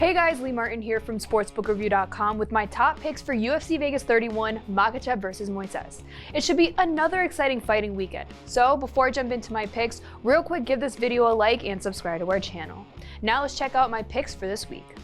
Hey guys, Lee Martin here from sportsbookreview.com with my top picks for UFC Vegas 31, Makhachev versus Moises. It should be another exciting fighting weekend. So before I jump into my picks, real quick give this video a like and subscribe to our channel. Now let's check out my picks for this week.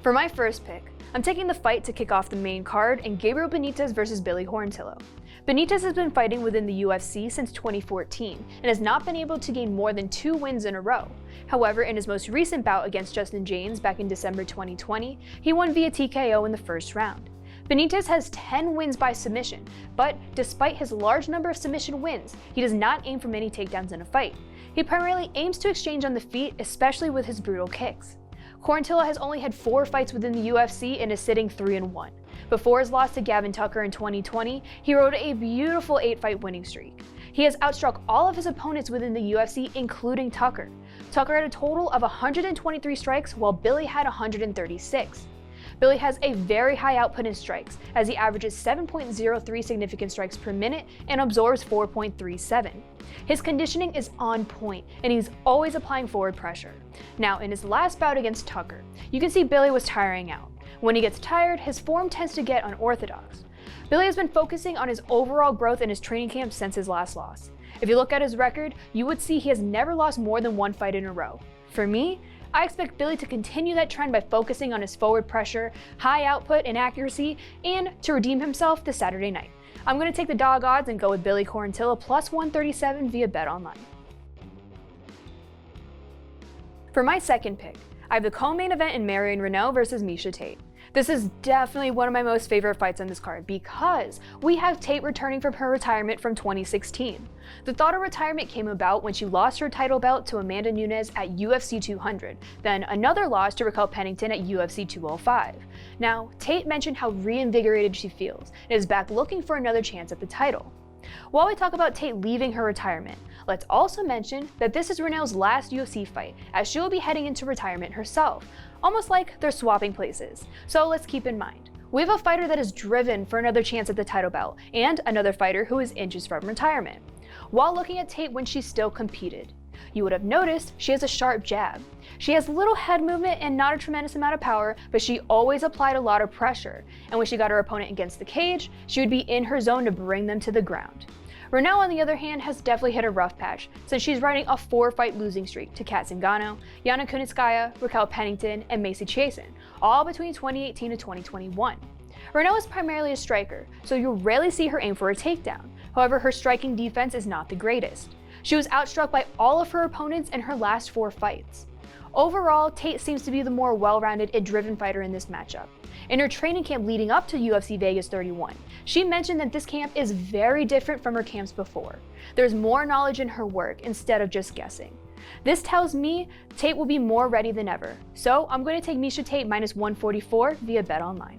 For my first pick, I'm taking the fight to kick off the main card in Gabriel Benitez versus Billy Horantillo. Benitez has been fighting within the UFC since 2014 and has not been able to gain more than 2 wins in a row. However, in his most recent bout against Justin James back in December 2020, he won via TKO in the first round. Benitez has 10 wins by submission, but despite his large number of submission wins, he does not aim for many takedowns in a fight. He primarily aims to exchange on the feet, especially with his brutal kicks. Quarantillo has only had 4 fights within the UFC and is sitting 3-1. Before his loss to Gavin Tucker in 2020, he rode a beautiful 8-fight winning streak. He has outstruck all of his opponents within the UFC, including Tucker. Tucker had a total of 123 strikes, while Billy had 136. Billy has a very high output in strikes, as he averages 7.03 significant strikes per minute and absorbs 4.37. His conditioning is on point, and he's always applying forward pressure. Now, in his last bout against Tucker, you can see Billy was tiring out. When he gets tired, his form tends to get unorthodox. Billy has been focusing on his overall growth in his training camp since his last loss. If you look at his record, you would see he has never lost more than 1 fight in a row. For me, I expect Billy to continue that trend by focusing on his forward pressure, high output and accuracy, and to redeem himself this Saturday night. I'm going to take the dog odds and go with Billy Quarantillo plus 137 via BetOnline. For my second pick, I have the co-main event in Marion Reneau versus Miesha Tate. This is definitely one of my most favorite fights on this card because we have Tate returning from her retirement from 2016. The thought of retirement came about when she lost her title belt to Amanda Nunes at UFC 200, then another loss to Raquel Pennington at UFC 205. Now, Tate mentioned how reinvigorated she feels and is back looking for another chance at the title. While we talk about Tate leaving her retirement, let's also mention that this is Reneau's last UFC fight, as she will be heading into retirement herself, almost like they're swapping places. So let's keep in mind, we have a fighter that is driven for another chance at the title belt, and another fighter who is inches from retirement. While looking at Tate when she still competed, you would have noticed she has a sharp jab. She has little head movement and not a tremendous amount of power, but she always applied a lot of pressure, and when she got her opponent against the cage, she would be in her zone to bring them to the ground. Reneau, on the other hand, has definitely hit a rough patch since she's riding a 4-fight losing streak to Kat Zingano, Yana Kunitskaya, Raquel Pennington, and Macy Chiasson, all between 2018 and 2021. Reneau is primarily a striker, so you'll rarely see her aim for a takedown. However, her striking defense is not the greatest. She was outstruck by all of her opponents in her last 4 fights. Overall, Tate seems to be the more well-rounded and driven fighter in this matchup. In her training camp leading up to UFC Vegas 31, she mentioned that this camp is very different from her camps before. There's more knowledge in her work instead of just guessing. This tells me Tate will be more ready than ever, so I'm going to take Miesha Tate minus 144 via BetOnline.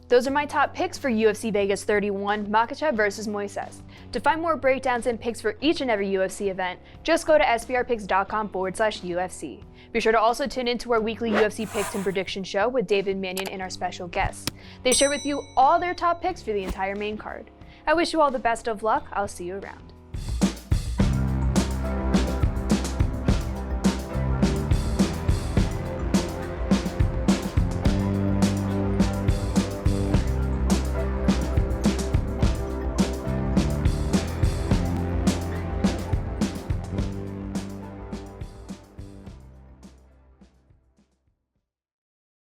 Those are my top picks for UFC Vegas 31, Makhachev versus Moises. To find more breakdowns and picks for each and every UFC event, just go to sbrpicks.com/UFC. Be sure to also tune into our weekly UFC picks and prediction show with David Marion and our special guests. They share with you all their top picks for the entire main card. I wish you all the best of luck. I'll see you around.